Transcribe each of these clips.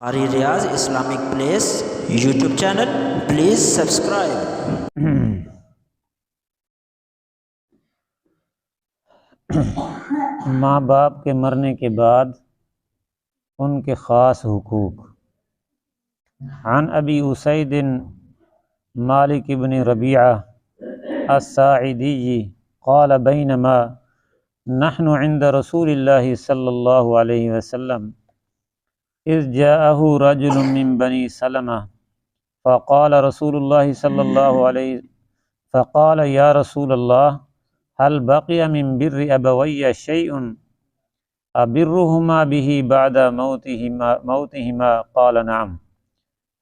ہماری Riyaz Islamic place YouTube channel please subscribe. ماں باپ کے مرنے کے بعد ان کے خاص حقوق۔ عن ابی اسید مالک بن ربیعہ الساعدی قال بینما نحن عند رسول اللہ صلی اللہ علیہ وسلم اذ جاءه رجل من بنی سلمہ فقال رسول اللہ صلی اللہ علیہ فقال یا رسول اللہ هل بقي من بر ابوي شيء ابرهما به بعد موتهما قال نعم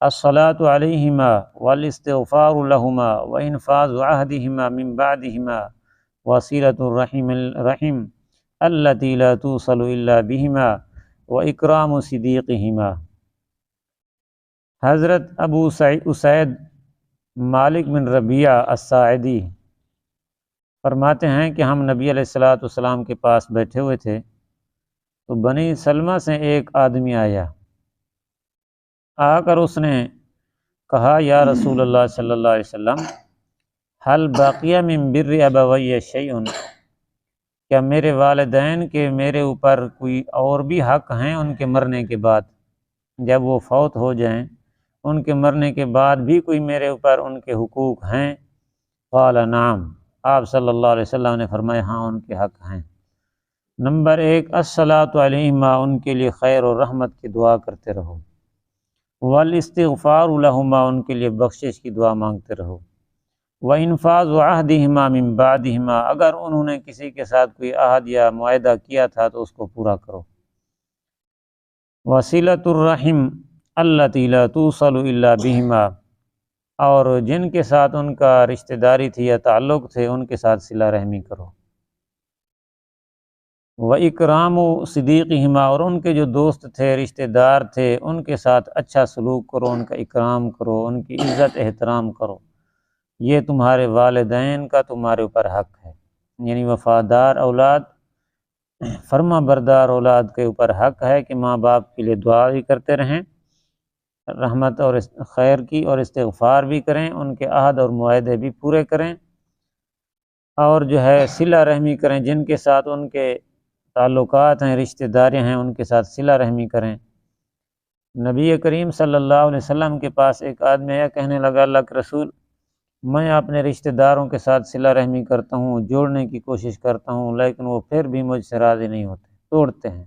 الصلاة عليهما والاستغفار لهما وإنفاذ عهدهما من بعدهما وصلة الرحم التي لا توصل إلا بهما وإكرام صديقهما۔ حضرت ابو اسید مالک بن ربیعہ الساعدی فرماتے ہیں کہ ہم نبی علیہ السلام کے پاس بیٹھے ہوئے تھے تو بنی سلمہ سے ایک آدمی آیا، آ کر اس نے کہا یا رسول اللہ صلی اللہ علیہ وسلم حل باقیہ من بر ابوی شیء، کیا میرے والدین کے میرے اوپر کوئی اور بھی حق ہیں ان کے مرنے کے بعد، جب وہ فوت ہو جائیں ان کے مرنے کے بعد بھی کوئی میرے اوپر ان کے حقوق ہیں؟ قال نعم، آپ صلی اللہ علیہ وسلم نے فرمایا ہاں ان کے حق ہیں۔ نمبر 1، الصلاۃ علیہما، ان کے لیے خیر اور رحمت کی دعا کرتے رہو، والاستغفار لہما، ان کے لیے بخشش کی دعا مانگتے رہو، وانفاذ عہدہما من بعدہما، اگر انہوں نے کسی کے ساتھ کوئی عہد یا معاہدہ کیا تھا تو اس کو پورا کرو، وصلۃ الرحم التی لا توصل الا بہما، اور جن کے ساتھ ان کا رشتہ داری تھی یا تعلق تھے ان کے ساتھ صلہ رحمی کرو، وَإِكْرَامُ صِدِيقِهِمَا، اور ان کے جو دوست تھے رشتہ دار تھے ان کے ساتھ اچھا سلوک کرو، ان کا اکرام کرو، ان کی عزت احترام کرو، یہ تمہارے والدین کا تمہارے اوپر حق ہے، یعنی وفادار اولاد فرما بردار اولاد کے اوپر حق ہے کہ ماں باپ کے لیے دعا بھی کرتے رہیں، رحمت اور خیر کی، اور استغفار بھی کریں، ان کے عہد اور معاہدے بھی پورے کریں، اور جو ہے صلہ رحمی کریں، جن کے ساتھ ان کے تعلقات ہیں رشتہ داریاں ہیں ان کے ساتھ صلہ رحمی کریں۔ نبی کریم صلی اللہ علیہ وسلم کے پاس ایک آدمی آیا، کہنے لگا اللہ کے رسول، میں اپنے رشتہ داروں کے ساتھ صلہ رحمی کرتا ہوں، جوڑنے کی کوشش کرتا ہوں، لیکن وہ پھر بھی مجھ سے راضی نہیں ہوتے، توڑتے ہیں۔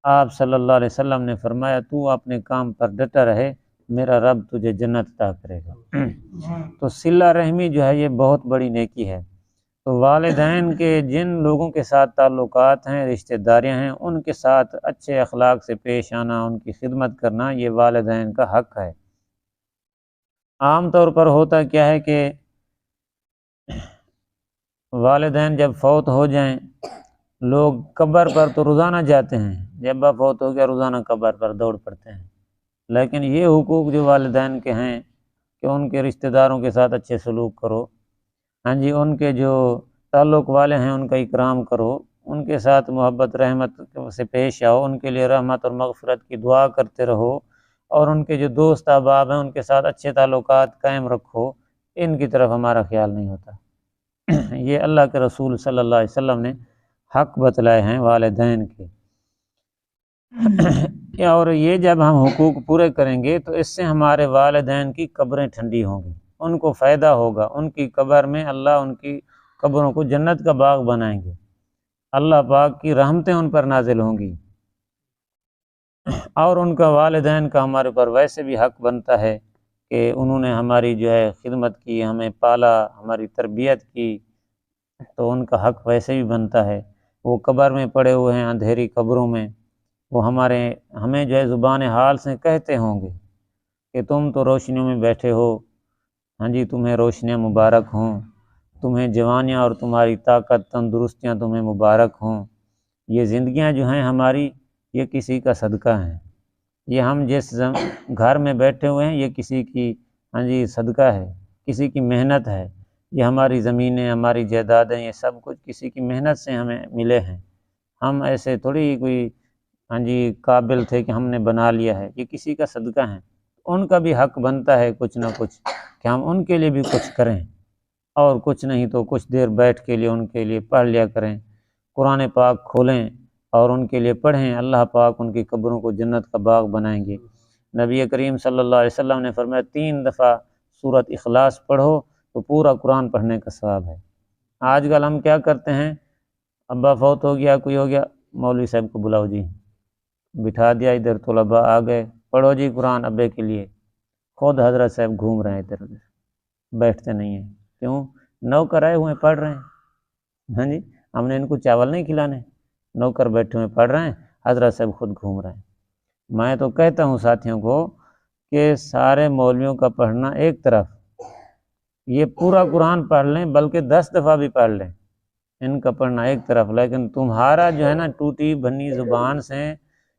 آپ صلی اللہ علیہ وسلم نے فرمایا تو اپنے کام پر ڈٹا رہے، میرا رب تجھے جنت عطا کرے گا۔ تو صلہ رحمی جو ہے یہ بہت بڑی نیکی ہے، تو والدین کے جن لوگوں کے ساتھ تعلقات ہیں رشتہ داریاں ہیں ان کے ساتھ اچھے اخلاق سے پیش آنا، ان کی خدمت کرنا، یہ والدین کا حق ہے۔ عام طور پر ہوتا کیا ہے کہ والدین جب فوت ہو جائیں لوگ قبر پر تو روزانہ جاتے ہیں، جب باپ فوت ہو گیا روزانہ قبر پر دوڑ پڑتے ہیں، لیکن یہ حقوق جو والدین کے ہیں کہ ان کے رشتہ داروں کے ساتھ اچھے سلوک کرو، ہاں جی، ان کے جو تعلق والے ہیں ان کا اکرام کرو، ان کے ساتھ محبت رحمت سے پیش آؤ، ان کے لیے رحمت اور مغفرت کی دعا کرتے رہو، اور ان کے جو دوست احباب ہیں ان کے ساتھ اچھے تعلقات قائم رکھو، ان کی طرف ہمارا خیال نہیں ہوتا۔ یہ اللہ کے رسول صلی اللہ علیہ وسلم نے حق بتلائے ہیں والدین کے، اور یہ جب ہم حقوق پورے کریں گے تو اس سے ہمارے والدین کی قبریں ٹھنڈی ہوں گی، ان کو فائدہ ہوگا، ان کی قبر میں اللہ ان کی قبروں کو جنت کا باغ بنائیں گے، اللہ پاک کی رحمتیں ان پر نازل ہوں گی، اور ان کا والدین کا ہمارے پر ویسے بھی حق بنتا ہے کہ انہوں نے ہماری جو ہے خدمت کی، ہمیں پالا، ہماری تربیت کی، تو ان کا حق ویسے بھی بنتا ہے۔ وہ قبر میں پڑے ہوئے ہیں اندھیری قبروں میں، وہ ہمیں جو ہے زبان حال سے کہتے ہوں گے کہ تم تو روشنیوں میں بیٹھے ہو، ہاں جی، تمہیں روشنیاں مبارک ہوں، تمہیں جوانیاں اور تمہاری طاقت تندرستیاں تمہیں مبارک ہوں، یہ زندگیاں جو ہیں ہماری یہ کسی کا صدقہ ہیں، یہ ہم جس گھر میں بیٹھے ہوئے ہیں یہ کسی کی ہاں جی صدقہ ہے، کسی کی محنت ہے، یہ ہماری زمینیں ہماری جائیدادیں یہ سب کچھ کسی کی محنت سے ہمیں ملے ہیں، ہم ایسے تھوڑی کوئی ہاں جی قابل تھے کہ ہم نے بنا لیا ہے، یہ کسی کا صدقہ ہیں، ان کا بھی حق بنتا ہے کچھ نہ کچھ کہ ہم ان کے لیے بھی کچھ کریں، اور کچھ نہیں تو کچھ دیر بیٹھ کے لیے ان کے لیے پڑھ لیا کریں، قرآن پاک کھولیں اور ان کے لیے پڑھیں، اللہ پاک ان کی قبروں کو جنت کا باغ بنائیں گے۔ نبی کریم صلی اللہ علیہ وسلم نے فرمایا 3 دفعہ سورۃ اخلاص پڑھو تو پورا قرآن پڑھنے کا ثواب ہے۔ آج کل ہم کیا کرتے ہیں، ابا فوت ہو گیا، کوئی ہو گیا، مولوی صاحب کو بلاؤ جی، بٹھا دیا ادھر، طلباء آ گئے، پڑھو جی قرآن ابے کے لیے، خود حضرت صاحب گھوم رہے ہیں ادھر ادھر، بیٹھتے نہیں ہیں، کیوں؟ نوکر آئے ہوئے پڑھ رہے ہیں، ہاں جی ہم نے ان کو چاول نہیں کھلانے، نوکر بیٹھے ہوئے پڑھ رہے ہیں، حضرت صاحب خود گھوم رہے ہیں۔ میں تو کہتا ہوں ساتھیوں کو کہ سارے مولویوں کا پڑھنا ایک طرف، یہ پورا قرآن پڑھ لیں بلکہ 10 دفعہ بھی پڑھ لیں، ان کا پڑھنا ایک طرف، لیکن تمہارا جو ہے نا ٹوٹی بھنی زبان سے،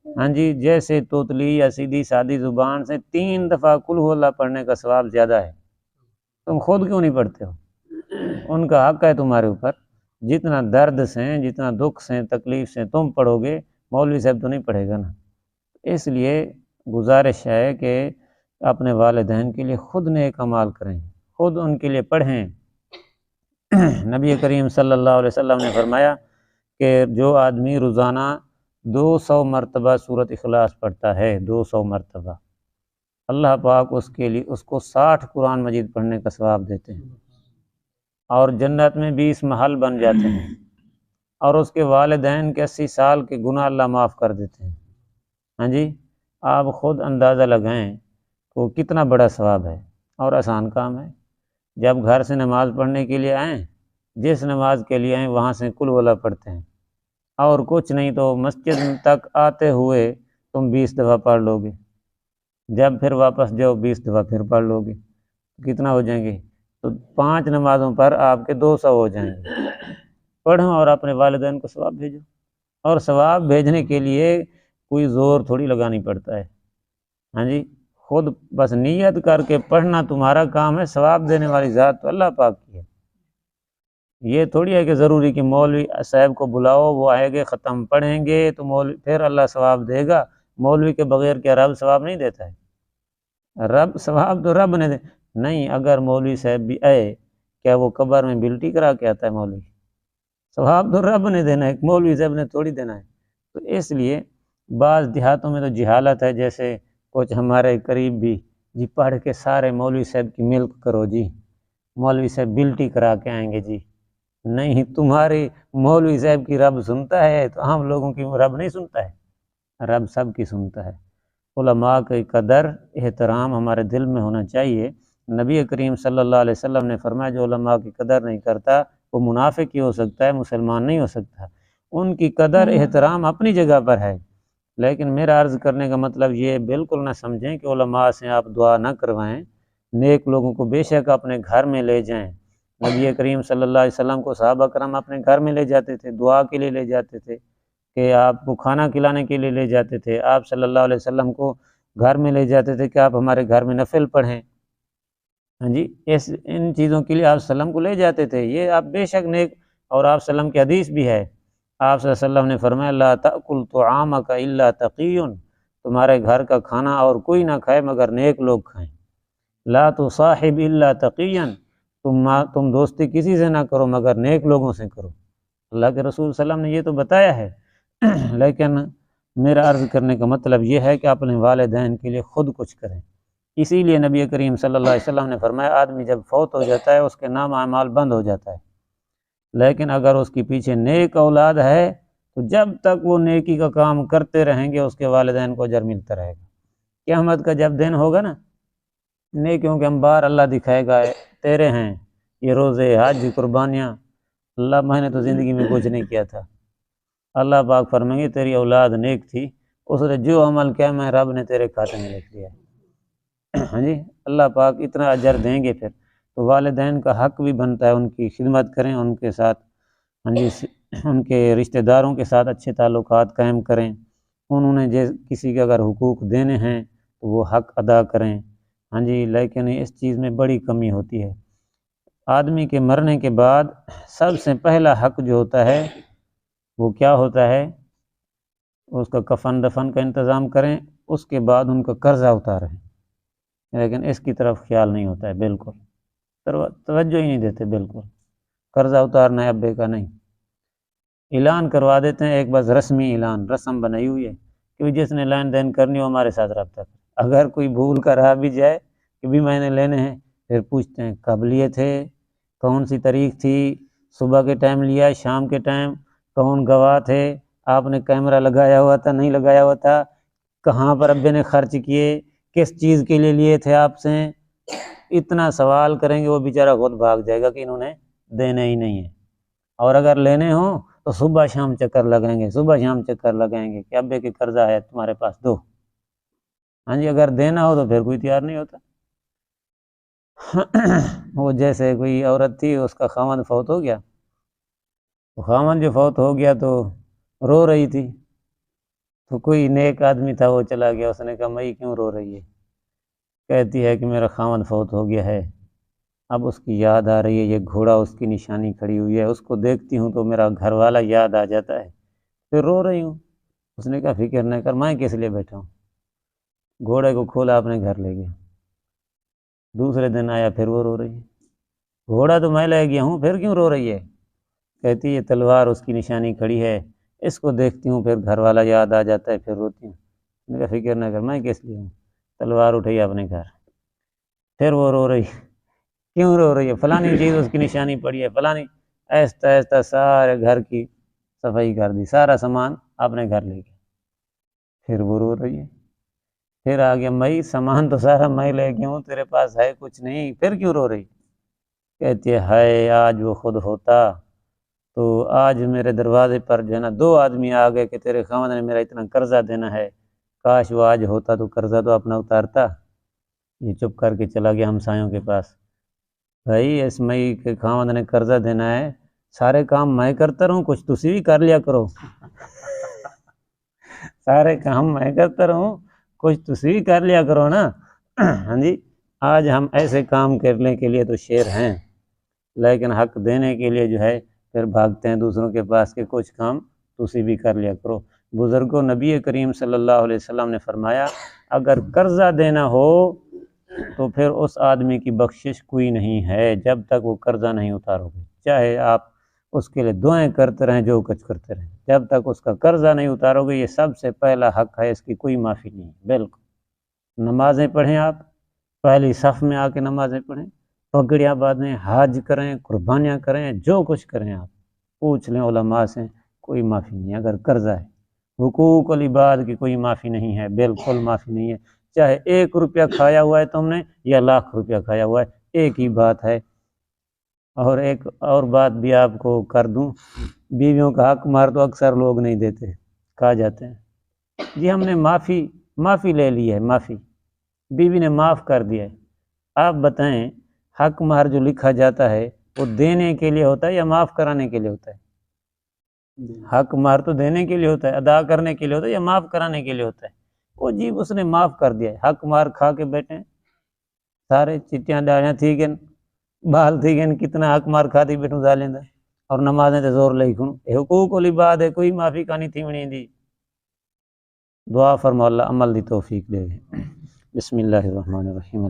ہاں جی جیسے توتلی یا سیدھی سادی زبان سے 3 دفعہ قل ہو اللہ پڑھنے کا ثواب زیادہ ہے، تم خود کیوں نہیں پڑھتے ہو؟ ان کا حق ہے تمہارے اوپر، جتنا درد سے، جتنا دکھ سے، تکلیف سے تم پڑھو گے، مولوی صاحب تو نہیں پڑھے گا نا۔ اس لیے گزارش ہے کہ اپنے والدین کے لیے خود نیک اعمال کریں، خود ان کے لیے پڑھیں۔ نبی کریم صلی اللہ علیہ وسلم نے فرمایا کہ جو آدمی روزانہ 200 مرتبہ سورۃ اخلاص پڑھتا ہے، 200 مرتبہ، اللہ پاک اس کے لیے اس کو 60 قرآن مجید پڑھنے کا ثواب دیتے ہیں، اور جنت میں 20 محل بن جاتے ہیں، اور اس کے والدین کے 80 سال کے گناہ اللہ معاف کر دیتے ہیں۔ ہاں جی آپ خود اندازہ لگائیں وہ کتنا بڑا ثواب ہے، اور آسان کام ہے۔ جب گھر سے نماز پڑھنے کے لیے آئیں، جس نماز کے لیے آئیں وہاں سے قل واللہ پڑھتے ہیں، اور کچھ نہیں تو مسجد تک آتے ہوئے تم 20 دفعہ پڑھ لو گے، جب پھر واپس جاؤ 20 دفعہ پھر پڑھ لو گے، کتنا ہو جائیں گے؟ تو 5 نمازوں پر آپ کے 200 ہو جائیں گے۔ پڑھو اور اپنے والدین کو ثواب بھیجو، اور ثواب بھیجنے کے لیے کوئی زور تھوڑی لگانی پڑتا ہے، ہاں جی خود بس نیت کر کے پڑھنا تمہارا کام ہے، ثواب دینے والی ذات تو اللہ پاک کی ہے۔ یہ تھوڑی ہے کہ ضروری کہ مولوی صاحب کو بلاؤ، وہ آئے گے ختم پڑھیں گے تو مولوی پھر اللہ ثواب دے گا، مولوی کے بغیر کیا رب ثواب نہیں دیتا ہے؟ رب ثواب تو رب نے دے نہیں، اگر مولوی صاحب بھی آئے، کیا وہ قبر میں بلٹی کرا کے آتا ہے مولوی؟ ثواب تو رب نے دینا ہے، مولوی صاحب نے تھوڑی دینا ہے۔ تو اس لیے بعض دیہاتوں میں تو جہالت ہے، جیسے کچھ ہمارے قریب بھی جی پڑھ کے سارے مولوی صاحب کی ملک کرو جی، مولوی صاحب بلٹی کرا کے آئیں گے جی، نہیں تمہاری مولوی صاحب کی رب سنتا ہے تو ہم لوگوں کی رب نہیں سنتا ہے؟ رب سب کی سنتا ہے۔ علماء کی قدر احترام ہمارے دل میں ہونا چاہیے۔ نبی کریم صلی اللہ علیہ وسلم نے فرمایا جو علماء کی قدر نہیں کرتا وہ منافق ہی ہو سکتا ہے، مسلمان نہیں ہو سکتا۔ ان کی قدر احترام اپنی جگہ پر ہے، لیکن میرا عرض کرنے کا مطلب یہ بالکل نہ سمجھیں کہ علماء سے آپ دعا نہ کروائیں، نیک لوگوں کو بے شک اپنے گھر میں لے جائیں۔ نبی کریم صلی اللہ علیہ وسلم کو صحابہ کرام اپنے گھر میں لے جاتے تھے، دعا کے لیے لے جاتے تھے، کہ آپ کو کھانا کھلانے کے لیے لے جاتے تھے، آپ صلی اللہ علیہ وسلم کو گھر میں لے جاتے تھے کہ آپ ہمارے گھر میں نفل پڑھیں، ہاں جی ان چیزوں کے لیے آپ صلی اللہ علیہ وسلم کو لے جاتے تھے، یہ آپ بے شک نیک، اور آپ صلی اللہ علیہ وسلم کی حدیث بھی ہے، آپ صلی اللہ علیہ وسلم نے فرمایا لا تأکل طعامک الا تقی، تمہارے گھر کا کھانا اور کوئی نہ کھائے مگر نیک لوگ کھائیں، لا تصاحب الا تقیا، تم دوستی کسی سے نہ کرو مگر نیک لوگوں سے کرو، اللہ کے رسول صلی اللہ علیہ وسلم نے یہ تو بتایا ہے۔ لیکن میرا عرض کرنے کا مطلب یہ ہے کہ اپنے والدین کے لیے خود کچھ کریں، اسی لیے نبی کریم صلی اللہ علیہ وسلم نے فرمایا آدمی جب فوت ہو جاتا ہے اس کے نام اعمال بند ہو جاتا ہے، لیکن اگر اس کے پیچھے نیک اولاد ہے تو جب تک وہ نیکی کا کام کرتے رہیں گے اس کے والدین کو اجر ملتا رہے گا۔ قیامت کا جب دن ہوگا نا، نیکیوں کے انبار اللہ دکھائے گا، تیرے ہیں یہ روزے، حج، قربانیاں، اللہ میں نے تو زندگی میں کچھ نہیں کیا تھا، اللہ پاک فرمائیں گے تیری اولاد نیک تھی، اس نے جو عمل کیا میں رب نے تیرے کھاتے میں لکھ دیا ہے، ہاں جی اللہ پاک اتنا اجر دیں گے۔ پھر تو والدین کا حق بھی بنتا ہے ان کی خدمت کریں، ان کے ساتھ ہاں جی ان کے رشتہ داروں کے ساتھ اچھے تعلقات قائم کریں، انہوں نے کسی کے اگر حقوق دینے ہیں تو وہ حق ادا کریں، ہاں جی لیکن اس چیز میں بڑی کمی ہوتی ہے۔ آدمی کے مرنے کے بعد سب سے پہلا حق جو ہوتا ہے وہ کیا ہوتا ہے؟ اس کا کفن دفن کا انتظام کریں، اس کے بعد ان کا قرضہ اتاریں، لیکن اس کی طرف خیال نہیں ہوتا ہے، بالکل توجہ ہی نہیں دیتے، بالکل قرضہ اتارنا ہے ابے کا نہیں، اعلان کروا دیتے ہیں ایک بس رسمی اعلان، رسم بنائی ہوئی ہے کہ جس نے لین دین کرنی ہو ہمارے ساتھ رابطہ کرے، اگر کوئی بھول کر آ بھی جائے کہ بھی میں نے لینے ہیں، پھر پوچھتے ہیں کب لیے تھے، کون سی تاریخ تھی، صبح کے ٹائم لیا، شام کے ٹائم، کون گواہ تھے، آپ نے کیمرہ لگایا ہوا تھا نہیں لگایا ہوا تھا، کہاں پر ابے نے خرچ کیے، کس چیز کے لیے لیے تھے آپ سے، اتنا سوال کریں گے وہ بیچارہ خود بھاگ جائے گا کہ انہوں نے دینے ہی نہیں ہے، اور اگر لینے ہوں تو صبح شام چکر لگائیں گے، صبح شام چکر لگائیں گے کہ ابے کے قرضہ ہے تمہارے پاس دو، ہاں جی، اگر دینا ہو تو پھر کوئی تیار نہیں ہوتا۔ وہ جیسے کوئی عورت تھی، اس کا خاوند فوت ہو گیا، تو خاوند جو فوت ہو گیا تو رو رہی تھی، تو کوئی نیک آدمی تھا وہ چلا گیا، اس نے کہا میں کیوں رو رہی ہے، کہتی ہے کہ میرا خاوند فوت ہو گیا ہے، اب اس کی یاد آ رہی ہے، یہ گھوڑا اس کی نشانی کھڑی ہوئی ہے، اس کو دیکھتی ہوں تو میرا گھر والا یاد آ جاتا ہے، پھر رو رہی ہوں۔ اس نے کہا فکر نہ کر، میں کس لیے بیٹھا ہوں، گھوڑے کو کھولا اپنے گھر لے گیا، دوسرے دن آیا پھر وہ رو رہی ہے، گھوڑا تو میں لے گیا ہوں، پھر کیوں رو رہی ہے، کہتی ہے تلوار اس کی نشانی کھڑی ہے، اس کو دیکھتی ہوں پھر گھر والا یاد آ جاتا ہے، پھر روتی ہوں۔ میں نے کہا فکر نہ کر، میں کس لیے ہوں، تلوار اٹھائی اپنے گھر، پھر وہ رو رہی، کیوں رو رہی ہے، فلانی چیز اس کی نشانی پڑی ہے، فلانی، ایستا ایستا سارے گھر کی صفائی کر دی، سارا سامان اپنے گھر لے گیا، پھر وہ رو رہی ہے، پھر آ گیا میں، سامان تو سارا میں لے گیا ہوں، تیرے پاس ہے کچھ نہیں، پھر کیوں رو رہی، کہتی ہے ہائے آج وہ خود ہوتا تو آج میرے دروازے پر جو ہے نا 2 آدمی آ گئے کہ تیرے خاوند نے میرا اتنا قرضہ دینا ہے، کاش وہ آج ہوتا تو قرضہ تو اپنا اتارتا۔ یہ چپ کر کے چلا گیا ہمسایوں کے پاس، بھائی اس مئی کے خاوند نے قرضہ دینا ہے، سارے کام میں کرتا رہوں، کچھ تسی بھی کر لیا کرو، سارے کام میں کرتا رہوں، کچھ تسی بھی کر لیا کرو نا۔ ہاں جی، آج ہم ایسے کام کرنے کے لیے تو شیر ہیں، لیکن حق دینے کے لیے جو ہے پھر بھاگتے ہیں دوسروں کے پاس کہ کچھ کام تسی بھی کر لیا کرو۔ بزرگوں، نبی کریم صلی اللہ علیہ وسلم نے فرمایا اگر قرضہ دینا ہو تو پھر اس آدمی کی بخشش کوئی نہیں ہے جب تک وہ قرضہ نہیں اتارو گے، چاہے آپ اس کے لیے دعائیں کرتے رہیں، جو کچھ کرتے رہیں، جب تک اس کا قرضہ نہیں اتارو گے، یہ سب سے پہلا حق ہے، اس کی کوئی معافی نہیں ہے۔ بالکل، نمازیں پڑھیں، آپ پہلی صف میں آ کے نمازیں پڑھیں، پگڑیاں باندھیں، حج کریں، قربانیاں کریں، جو کچھ کریں، آپ پوچھ لیں علماء سے، کوئی معافی نہیں ہے اگر قرضہ ہے۔ حقوق العباد کی کوئی معافی نہیں ہے، بالکل معافی نہیں ہے، چاہے 1 روپیہ کھایا ہوا ہے تم نے یا 1,00,000 روپیہ کھایا ہوا ہے، ایک ہی بات ہے۔ اور ایک اور بات بھی آپ کو کر دوں، بیویوں کا حق مار تو اکثر لوگ نہیں دیتے، کہا جاتے ہیں جی ہم نے معافی لے لی ہے، معافی بیوی نے معاف کر دیا ہے، آپ بتائیں حق مہر جو لکھا جاتا ہے وہ دینے کے لیے ہوتا ہے یا معاف کرانے کے لیے ہوتا ہے؟ حق مہر تو دینے کے لیے ہوتا ہے، ادا کرنے کے لیے ہوتا ہے یا معاف کرانے کے لیے ہوتا ہے؟ وہ جی اس نے معاف کر دیا ہے، حق مہر کھا کے بیٹھے سارے چٹیاں ڈالیاں تھی گن بال تھی گن کتنا حق مار کھا دی بیٹھوں ظالم ہے، اور نمازیں تے زور لئی کھوں، حقوق العباد ہے، کوئی معافی کانی تھی ونی دی۔ دعا فرمو اللہ عمل دی توفیق دے۔ بسم اللہ الرحمن الرحیم۔